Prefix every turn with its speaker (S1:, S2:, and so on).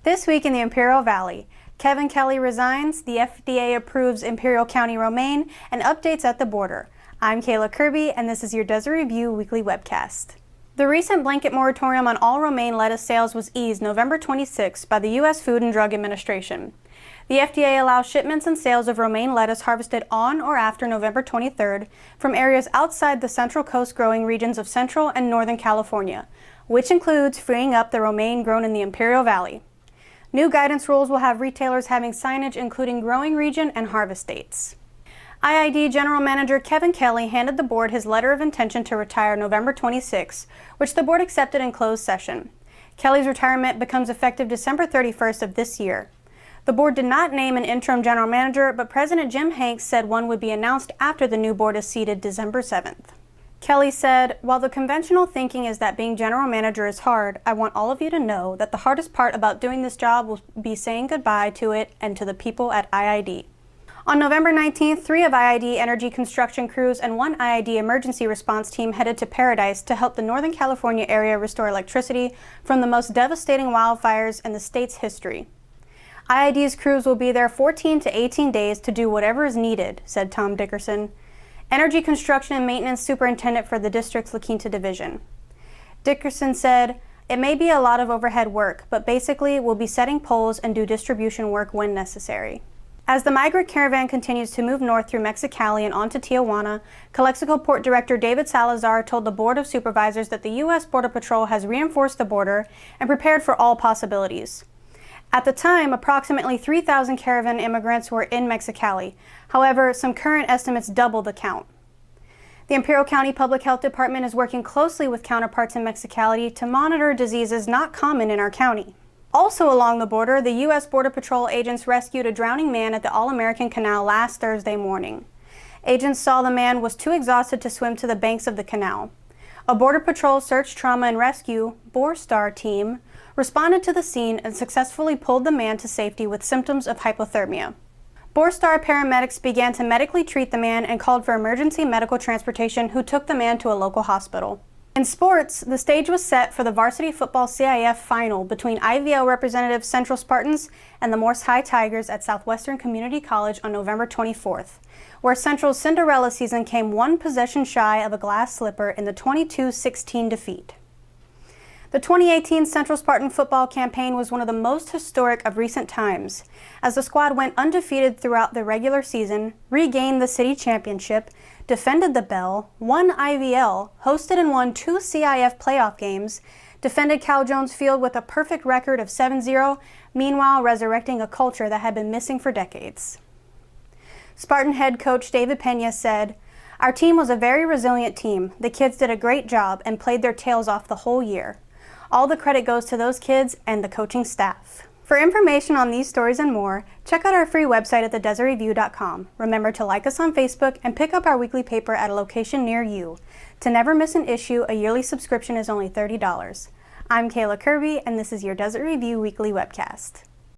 S1: This week in the Imperial Valley, Kevin Kelley resigns, the FDA approves Imperial County romaine, and updates at the border. I'm Kayla Kirby, and this is your Desert Review weekly webcast. The recent blanket moratorium on all romaine lettuce sales was eased November 26 by the U.S. Food and Drug Administration. The FDA allows shipments and sales of romaine lettuce harvested on or after November 23rd from areas outside the Central Coast growing regions of Central and Northern California, which includes freeing up the romaine grown in the Imperial Valley. New guidance rules will have retailers having signage including growing region and harvest dates. IID General Manager Kevin Kelley handed the board his letter of intention to retire November 26, which the board accepted in closed session. Kelley's retirement becomes effective December 31st of this year. The board did not name an interim general manager, but President Jim Hanks said one would be announced after the new board is seated December 7th. Kelley said, "While the conventional thinking is that being general manager is hard, I want all of you to know that the hardest part about doing this job will be saying goodbye to it and to the people at IID." On November 19th, 3 of IID energy construction crews and 1 IID emergency response team headed to Paradise to help the Northern California area restore electricity from the most devastating wildfires in the state's history. IID's crews will be there 14 to 18 days to do whatever is needed, said Tom Dickerson, Energy Construction and Maintenance Superintendent for the district's La Quinta Division. Dickerson said, "It may be a lot of overhead work, but basically we'll be setting poles and do distribution work when necessary." As the migrant caravan continues to move north through Mexicali and onto Tijuana, Calexico Port Director David Salazar told the Board of Supervisors that the U.S. Border Patrol has reinforced the border and prepared for all possibilities. At the time, approximately 3,000 caravan immigrants were in Mexicali. However, some current estimates double the count. The Imperial County Public Health Department is working closely with counterparts in Mexicali to monitor diseases not common in our county. Also along the border, the U.S. Border Patrol agents rescued a drowning man at the All-American Canal last Thursday morning. Agents saw the man was too exhausted to swim to the banks of the canal. A Border Patrol Search, Trauma, and Rescue BORSTAR team responded to the scene and successfully pulled the man to safety with symptoms of hypothermia. BORSTAR paramedics began to medically treat the man and called for emergency medical transportation, who took the man to a local hospital. In sports, the stage was set for the varsity football CIF final between IVL representatives Central Spartans and the Morse High Tigers at Southwestern Community College on November 24th, where Central's Cinderella season came one possession shy of a glass slipper in the 22-16 defeat. The 2018 Central Spartan football campaign was one of the most historic of recent times, as the squad went undefeated throughout the regular season, regained the city championship, defended the bell, won IVL, hosted and won 2 CIF playoff games, defended Cal Jones Field with a perfect record of 7-0, meanwhile resurrecting a culture that had been missing for decades. Spartan head coach David Pena said, "Our team was a very resilient team. The kids did a great job and played their tails off the whole year. All the credit goes to those kids and the coaching staff." For information on these stories and more, check out our free website at thedesertreview.com. Remember to like us on Facebook and pick up our weekly paper at a location near you. To never miss an issue, a yearly subscription is only $30. I'm Kayla Kirby, and this is your Desert Review weekly webcast.